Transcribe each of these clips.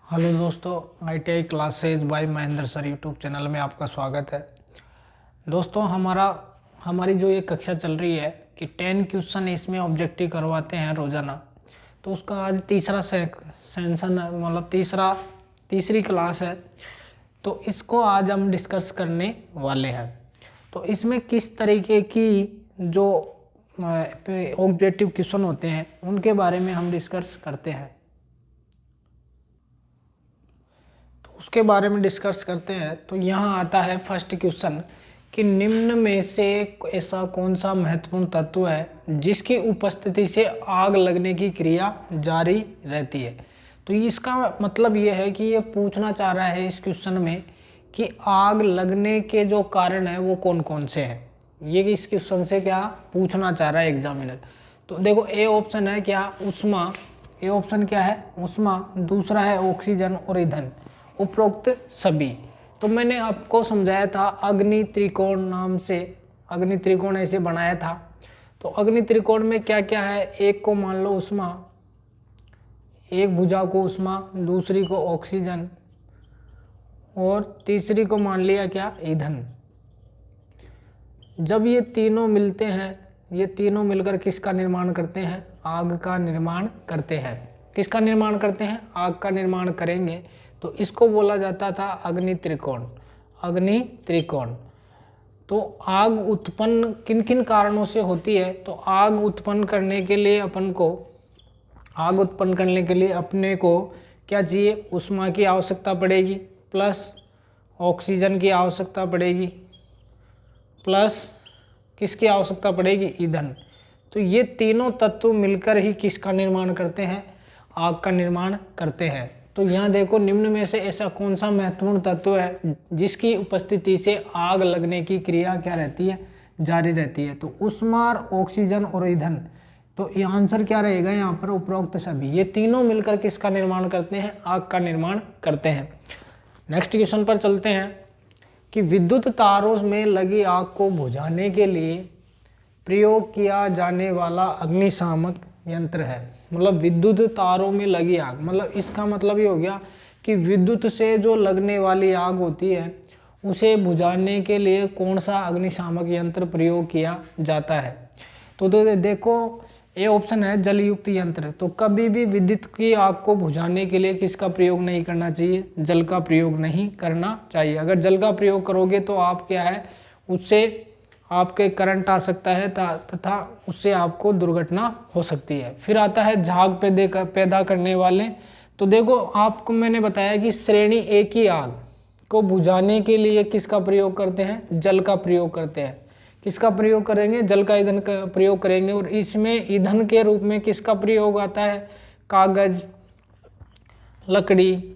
Hello दोस्तों, ITI classes by Mahendra sir YouTube channel में आपका स्वागत है। दोस्तों हमारी जो ये कक्षा चल रही है कि 10 क्वेश्चन इसमें ऑब्जेक्टिव करवाते हैं रोज़ाना। तो उसका आज तीसरा सेशन है, मतलब तीसरी क्लास है। तो इसको आज हम डिस्कस करने वाले हैं। तो इसमें किस तरीके की जो ऑब्जेक्टिव क्वेश्चन होते हैं उनके बारे में हम डिस्कस करते हैं। उसके बारे में डिस्कस करते हैं। तो यहाँ आता है फर्स्ट क्वेश्चन कि निम्न में से ऐसा कौन सा महत्वपूर्ण तत्व है जिसकी उपस्थिति से आग लगने की क्रिया जारी रहती है। तो इसका मतलब ये है कि ये पूछना चाह रहा है इस क्वेश्चन में कि आग लगने के जो कारण है वो कौन कौन से हैं। ये इस क्वेश्चन से क्या पूछना चाह रहा है एग्जामिनर। तो देखो, ए ऑप्शन है क्या, ऊष्मा। ए ऑप्शन क्या है, ऊष्मा। दूसरा है ऑक्सीजन और ईंधन, उपरोक्त सभी। तो मैंने आपको समझाया था अग्नि त्रिकोण नाम से, अग्नि त्रिकोण ऐसे बनाया था। तो अग्नि त्रिकोण में क्या क्या है, एक को मान लो ऊष्मा, एक भुजा को ऊष्मा, दूसरी को ऑक्सीजन और तीसरी को मान लिया क्या, ईंधन। जब ये तीनों मिलते हैं, ये तीनों मिलकर किसका निर्माण करते हैं, आग का निर्माण करते हैं। किसका निर्माण करते हैं, आग का निर्माण करेंगे। तो इसको बोला जाता था अग्नि त्रिकोण। अग्नि त्रिकोण। तो आग उत्पन्न किन किन कारणों से होती है, तो आग उत्पन्न करने के लिए अपने को क्या चाहिए, ऊष्मा की आवश्यकता पड़ेगी, प्लस ऑक्सीजन की आवश्यकता पड़ेगी, प्लस किसकी आवश्यकता पड़ेगी, ईंधन। तो ये तीनों तत्व मिलकर ही किसका निर्माण करते हैं, आग का निर्माण करते हैं। तो यहाँ देखो, निम्न में से ऐसा कौन सा महत्वपूर्ण तत्व है जिसकी उपस्थिति से आग लगने की क्रिया क्या रहती है, जारी रहती है। तो ऊष्मा, ऑक्सीजन और ईंधन। तो ये आंसर क्या रहेगा यहाँ पर, उपरोक्त सभी। ये तीनों मिलकर किसका निर्माण करते हैं, आग का निर्माण करते हैं। नेक्स्ट क्वेश्चन पर चलते हैं कि विद्युत तारों में लगी आग को बुझाने के लिए प्रयोग किया जाने वाला अग्निशामक यंत्र है। मतलब विद्युत तारों में लगी आग, मतलब इसका मतलब ये हो गया कि विद्युत से जो लगने वाली आग होती है उसे बुझाने के लिए कौन सा अग्निशामक यंत्र प्रयोग किया जाता है। तो देखो, ये ऑप्शन है जल युक्त यंत्र। तो कभी भी विद्युत की आग को बुझाने के लिए किसका प्रयोग नहीं करना चाहिए, जल का प्रयोग नहीं करना चाहिए। अगर जल का प्रयोग करोगे तो आप क्या है, उससे आपके करंट आ सकता है तथा उससे आपको दुर्घटना हो सकती है। फिर आता है झाग पैदा करने वाले। तो देखो, आपको मैंने बताया कि श्रेणी ए की आग को बुझाने के लिए किसका प्रयोग करते हैं, जल का प्रयोग करते हैं। किसका प्रयोग करेंगे, जल का, ईंधन का प्रयोग करेंगे। और इसमें ईंधन के रूप में किसका प्रयोग आता है, कागज, लकड़ी,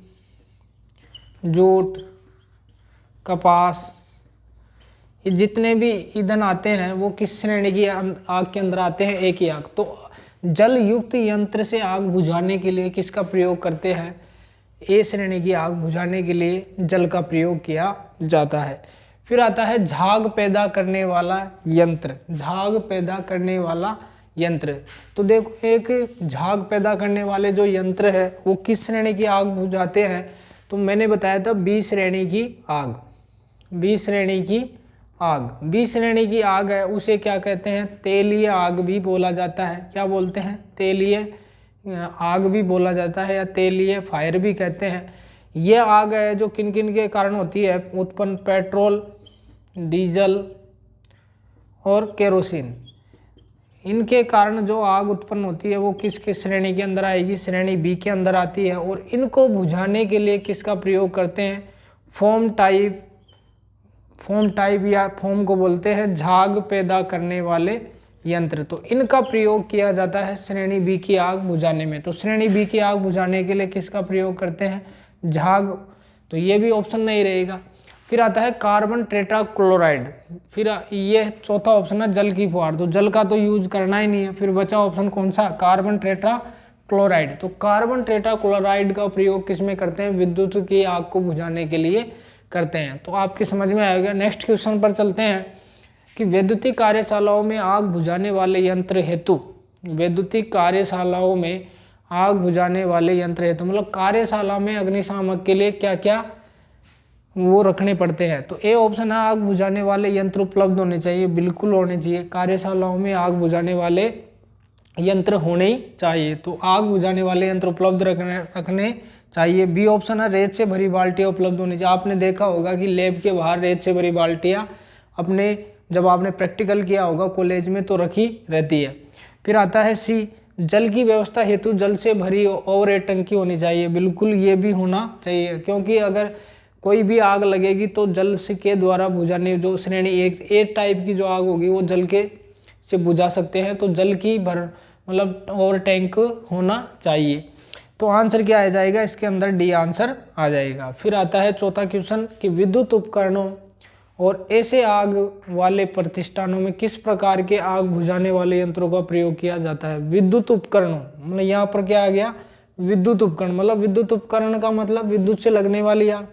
जूट, कपास। ये जितने भी ईंधन आते हैं वो किस श्रेणी की आग के अंदर आते हैं, एक ही आग। तो जल युक्त यंत्र से आग बुझाने के लिए किसका प्रयोग करते हैं, ए श्रेणी की आग बुझाने के लिए जल का प्रयोग किया जाता है। फिर आता है झाग पैदा करने वाला यंत्र। झाग पैदा करने वाला यंत्र। तो देखो, एक झाग पैदा करने वाले जो यंत्र है वो किस श्रेणी की आग बुझाते हैं। तो मैंने बताया था बी श्रेणी की आग। बी श्रेणी की आग, बी श्रेणी की आग है उसे क्या कहते हैं, तेलीय आग भी बोला जाता है। क्या बोलते हैं, तेलीय आग भी बोला जाता है या तेलीय फायर भी कहते हैं। यह आग है जो किन किन के कारण होती है उत्पन्न, पेट्रोल, डीजल और केरोसिन। इनके कारण जो आग उत्पन्न होती है वो किस किस श्रेणी के अंदर आएगी, श्रेणी बी के अंदर आती है। और इनको बुझाने के लिए किसका प्रयोग करते हैं, फोम टाइप या फोम को बोलते हैं झाग पैदा करने वाले यंत्र। तो इनका प्रयोग किया जाता है श्रेणी बी की आग बुझाने में। तो श्रेणी बी की आग बुझाने के लिए किसका प्रयोग करते हैं, झाग। तो ये भी ऑप्शन नहीं रहेगा। फिर आता है कार्बन टेट्राक्लोराइड। फिर ये चौथा ऑप्शन है जल की फुहार। तो जल का तो यूज करना ही नहीं है। फिर बचा ऑप्शन कौन सा, कार्बन टेट्राक्लोराइड। तो कार्बन टेट्राक्लोराइड का प्रयोग किस में करते हैं, विद्युत की आग को बुझाने के लिए करते हैं। तो आपके समझ में आएगा। नेक्स्ट क्वेश्चन पर चलते हैं कि वैद्युतिक कार्यशालाओं में आग बुझाने वाले यंत्र हेतु, वैद्युतिक कार्यशालाओं में आग बुझाने वाले यंत्र है, तो मतलब कार्यशाला में अग्निशामक के लिए क्या क्या वो रखने पड़ते हैं। तो ए ऑप्शन है, आग बुझाने वाले यंत्र उपलब्ध होने चाहिए, बिल्कुल होने चाहिए, कार्यशालाओं में आग बुझाने वाले यंत्र होने ही चाहिए। तो आग बुझाने वाले यंत्र उपलब्ध रखने चाहिए। बी ऑप्शन है, रेत से भरी बाल्टियाँ उपलब्ध होनी चाहिए। आपने देखा होगा कि लैब के बाहर रेत से भरी बाल्टियाँ अपने जब आपने प्रैक्टिकल किया होगा कॉलेज में तो रखी रहती है। फिर आता है सी, जल की व्यवस्था हेतु जल से भरी ओवरहेड टंकी होनी चाहिए, बिल्कुल ये भी होना चाहिए, क्योंकि अगर कोई भी आग लगेगी तो जल से के द्वारा बुझाने, जो श्रेणी एक टाइप की जो आग होगी वो जल के से बुझा सकते हैं, तो जल की मतलब ओवर टैंक होना चाहिए। तो आंसर क्या आ जाएगा इसके अंदर, डी आंसर आ जाएगा। फिर आता है चौथा क्वेश्चन कि विद्युत उपकरणों और ऐसे आग वाले प्रतिष्ठानों में किस प्रकार के आग बुझाने वाले यंत्रों का प्रयोग किया जाता है। विद्युत उपकरणों मतलब यहाँ पर क्या आ गया, विद्युत उपकरण, मतलब विद्युत उपकरण का मतलब विद्युत से लगने वाली आग।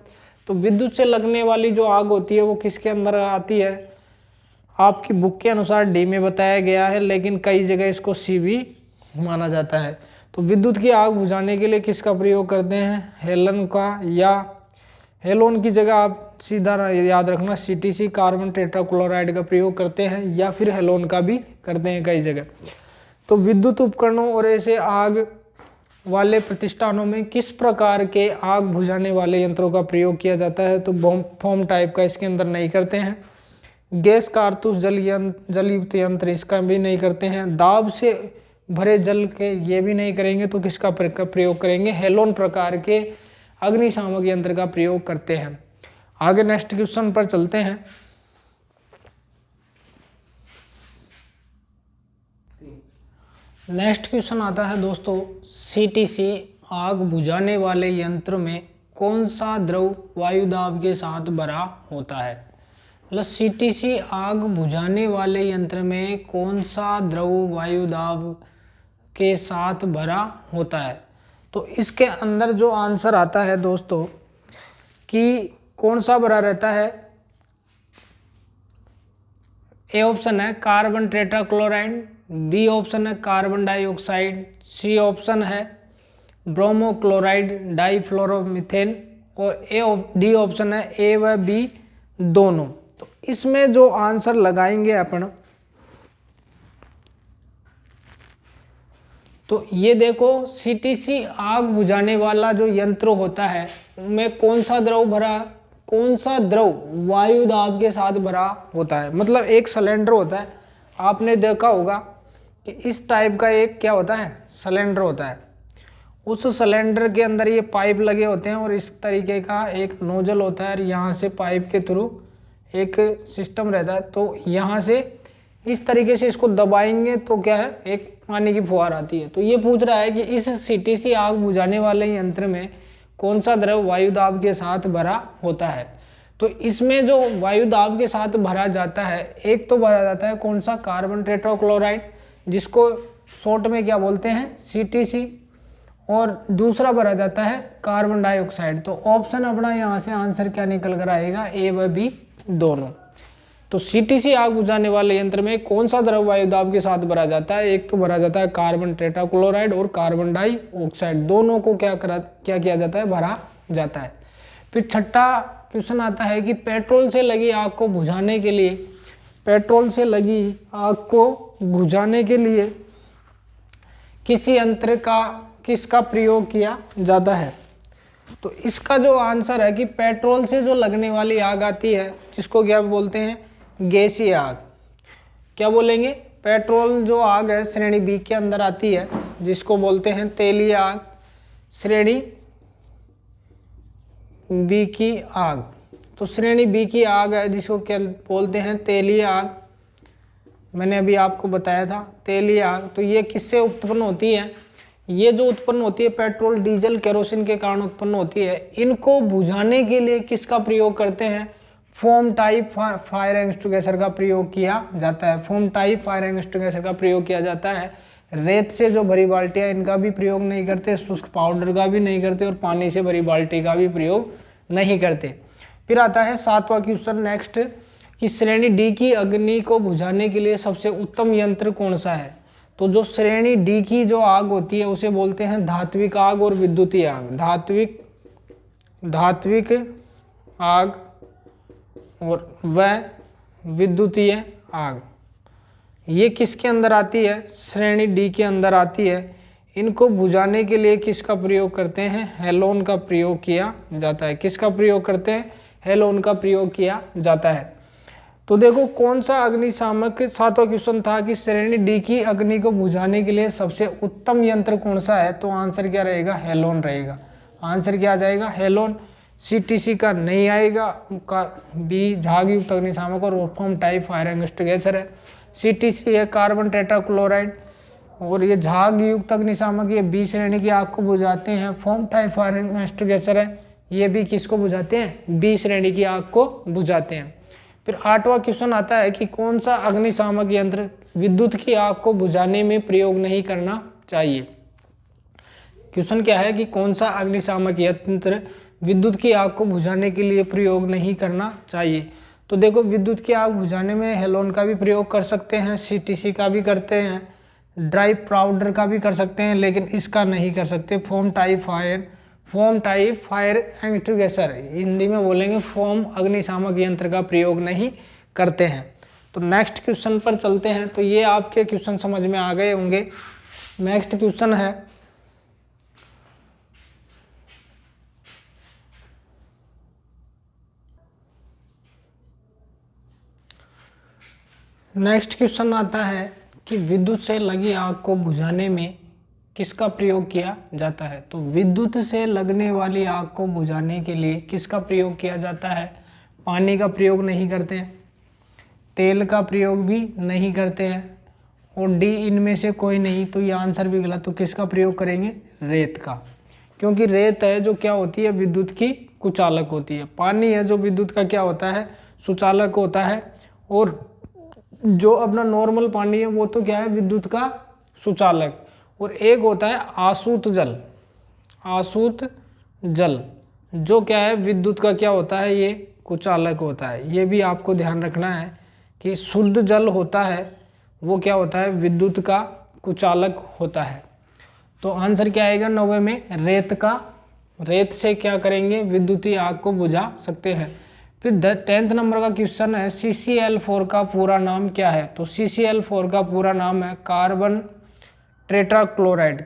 तो विद्युत से लगने वाली जो आग होती है वो किसके अंदर आती है, आपकी बुक के अनुसार डी में बताया गया है, लेकिन कई जगह इसको सी भी माना जाता है। तो विद्युत की आग बुझाने के लिए किसका प्रयोग करते हैं, हेलन का, या हेलोन की जगह आप सीधा याद रखना सीटीसी कार्बन टेट्राक्लोराइड का प्रयोग करते हैं, या फिर हेलोन का भी करते हैं कई जगह। तो विद्युत उपकरणों और ऐसे आग वाले प्रतिष्ठानों में किस प्रकार के आग बुझाने वाले यंत्रों का प्रयोग किया जाता है, तो बम फॉर्म टाइप का इसके अंदर नहीं करते हैं। गैस कारतूस जलयुक्त यंत्र इसका भी नहीं करते हैं। दाब से भरे जल के ये भी नहीं करेंगे, तो किसका प्रयोग करेंगे, हेलोन प्रकार के अग्निशामक यंत्र का प्रयोग करते हैं। आगे नेक्स्ट क्वेश्चन पर चलते हैं। नेक्स्ट क्वेश्चन आता है दोस्तों, सीटीसी आग बुझाने वाले यंत्र में कौन सा द्रव वायु दाब के साथ भरा होता है। मतलब सीटीसी आग बुझाने वाले यंत्र में कौन सा द्रव वायु दाब के साथ भरा होता है। तो इसके अंदर जो आंसर आता है दोस्तों कि कौन सा भरा रहता है, ए ऑप्शन है कार्बन टेट्राक्लोराइड, बी ऑप्शन है कार्बन डाइऑक्साइड, सी ऑप्शन है ब्रोमोक्लोराइड डाइफ्लोरोमीथेन, और डी ऑप्शन है ए व बी दोनों। तो इसमें जो आंसर लगाएंगे अपन, तो ये देखो सीटीसी आग बुझाने वाला जो यंत्र होता है उनमें कौन सा द्रव भरा, कौन सा द्रव वायु दाब के साथ भरा होता है। मतलब एक सिलेंडर होता है, आपने देखा होगा कि इस टाइप का एक क्या होता है, सिलेंडर होता है। उस सिलेंडर के अंदर ये पाइप लगे होते हैं और इस तरीके का एक नोजल होता है, और यहाँ से पाइप के थ्रू एक सिस्टम रहता है। तो यहाँ से इस तरीके से इसको दबाएंगे तो क्या है, एक पानी की फुहार आती है। तो ये पूछ रहा है कि इस सीटीसी आग बुझाने वाले यंत्र में कौन सा द्रव वायु दाब के साथ भरा होता है। तो इसमें जो वायु दाब के साथ भरा जाता है, एक तो भरा जाता है कौन सा, कार्बन टेट्राक्लोराइड, जिसको शॉर्ट में क्या बोलते हैं, सीटीसी, और दूसरा भरा जाता है कार्बन डाइऑक्साइड। तो ऑप्शन अपना यहाँ से आंसर क्या निकल कर आएगा, ए व बी दोनों। तो सीटीसी आग बुझाने वाले यंत्र में कौन सा द्रव वायु दाब के साथ भरा जाता है, एक तो भरा जाता है कार्बन टेट्राक्लोराइड और कार्बन डाइऑक्साइड, दोनों को क्या किया जाता है, भरा जाता है। फिर छठा क्वेश्चन आता है कि पेट्रोल से लगी आग को बुझाने के लिए, पेट्रोल से लगी आग को बुझाने के लिए किसी यंत्र का किसका प्रयोग किया जाता है। तो इसका जो आंसर है कि पेट्रोल से जो लगने वाली आग आती है जिसको क्या बोलते हैं, गैसीय आग। क्या बोलेंगे, पेट्रोल जो आग है श्रेणी बी के अंदर आती है जिसको बोलते हैं तेलीय आग, श्रेणी बी की आग। तो श्रेणी बी की आग है जिसको क्या बोलते हैं, तेलीय आग। मैंने अभी आपको बताया था तेलीय आग। तो ये किससे उत्पन्न होती है, ये जो उत्पन्न होती है पेट्रोल डीजल केरोसिन के कारण उत्पन्न होती है। इनको बुझाने के लिए किसका प्रयोग करते हैं, फोम टाइप फायर एक्सटिंग्विशर का प्रयोग किया जाता है। फोम टाइप फायर एक्सटिंग्विशर का प्रयोग किया जाता है। रेत से जो भरी बाल्टियाँ इनका भी प्रयोग नहीं करते, शुष्क पाउडर का भी नहीं करते, और पानी से भरी बाल्टी का भी प्रयोग नहीं करते। फिर आता है सातवां क्वेश्चन नेक्स्ट कि श्रेणी डी की अग्नि को बुझाने के लिए सबसे उत्तम यंत्र कौन सा है। तो जो श्रेणी डी की जो आग होती है उसे बोलते हैं धात्विक आग और विद्युतीय आग। धात्विक आग और वह विद्युतीय आग, ये किसके अंदर आती है? श्रेणी डी के अंदर आती है। इनको बुझाने के लिए किसका प्रयोग करते हैं? हेलोन का प्रयोग किया जाता है। किसका प्रयोग करते हैं? हेलोन का प्रयोग किया जाता है। तो देखो कौन सा अग्निशामक, सातवां क्वेश्चन था कि श्रेणी डी की अग्नि को बुझाने के लिए सबसे उत्तम यंत्र कौन सा है? तो आंसर क्या रहेगा? हेलोन रहेगा। आंसर क्या आ जाएगा? हेलोन। सीटीसी का नहीं आएगा, का बी झाग युक्त अग्निशामक और वोल्फ्राम टाइप फायर एक्सटिंग्विशर है। सीटीसी है कार्बन टेट्राक्लोराइड और ये झाग युक्त अग्निशामक, ये बी श्रेणी की आग को बुझाते हैं। फॉर्म टाइप फायर एक्सटिंग्विशर है, ये भी किसको बुझाते हैं? बी श्रेणी की आग को बुझाते हैं। फिर आठवां क्वेश्चन आता है कि कौन सा अग्निशामक यंत्र विद्युत की आग को बुझाने में प्रयोग नहीं करना चाहिए। क्वेश्चन क्या है कि कौन सा अग्निशामक यंत्र विद्युत की आग को बुझाने के लिए प्रयोग नहीं करना चाहिए। तो देखो विद्युत की आग बुझाने में हेलोन का भी प्रयोग कर सकते हैं, सीटीसी का भी करते हैं, ड्राई पाउडर का भी कर सकते हैं, लेकिन इसका नहीं कर सकते। Form type fire extinguisher, Hindi में बोलेंगे फोम अग्निशामक यंत्र का प्रयोग नहीं करते हैं। तो नेक्स्ट क्वेश्चन पर चलते हैं। तो ये आपके क्वेश्चन समझ में आ गए होंगे। नेक्स्ट क्वेश्चन है आता है कि विद्युत से लगी आग को बुझाने में किसका प्रयोग किया जाता है। तो विद्युत से लगने वाली आग को बुझाने के लिए किसका प्रयोग किया जाता है? पानी का प्रयोग नहीं करते हैं, तेल का प्रयोग भी नहीं करते हैं, और डी इनमें से कोई नहीं। तो ये आंसर भी गलत। तो किसका प्रयोग करेंगे? रेत का, क्योंकि रेत है जो क्या होती है? विद्युत की कुचालक होती है। पानी है जो विद्युत का क्या होता है? सुचालक होता है। और जो अपना नॉर्मल पानी है वो तो क्या है? विद्युत का सुचालक। और एक होता है आसूत जल, जो क्या है? विद्युत का क्या होता है? ये कुचालक होता है। ये भी आपको ध्यान रखना है कि शुद्ध जल होता है वो क्या होता है? विद्युत का कुचालक होता है। तो आंसर क्या आएगा? 9वें में रेत का। रेत से क्या करेंगे? विद्युतीय आग को बुझा सकते हैं। फिर 10th नंबर का क्वेश्चन है CCl4 का पूरा नाम क्या है? तो CCl4 का पूरा नाम है कार्बन टेट्राक्लोराइड।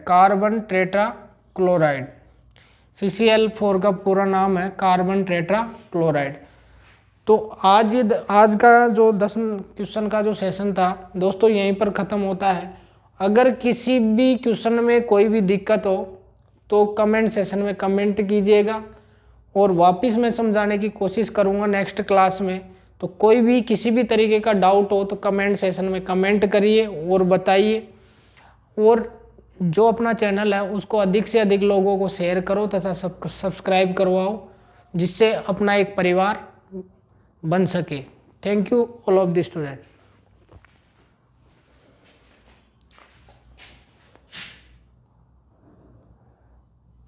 CCl4 का पूरा नाम है कार्बन टेट्राक्लोराइड। तो आज का जो 10 क्वेश्चन का जो सेशन था दोस्तों यहीं पर ख़त्म होता है। अगर किसी भी क्वेश्चन में कोई भी दिक्कत हो तो कमेंट सेशन में कमेंट कीजिएगा, और वापस मैं समझाने की कोशिश करूँगा नेक्स्ट क्लास में। तो कोई भी किसी भी तरीके का डाउट हो तो कमेंट सेशन में कमेंट करिए और बताइए। और जो अपना चैनल है उसको अधिक से अधिक लोगों को शेयर करो तथा सब्सक्राइब करवाओ, जिससे अपना एक परिवार बन सके। Thank you all of the student.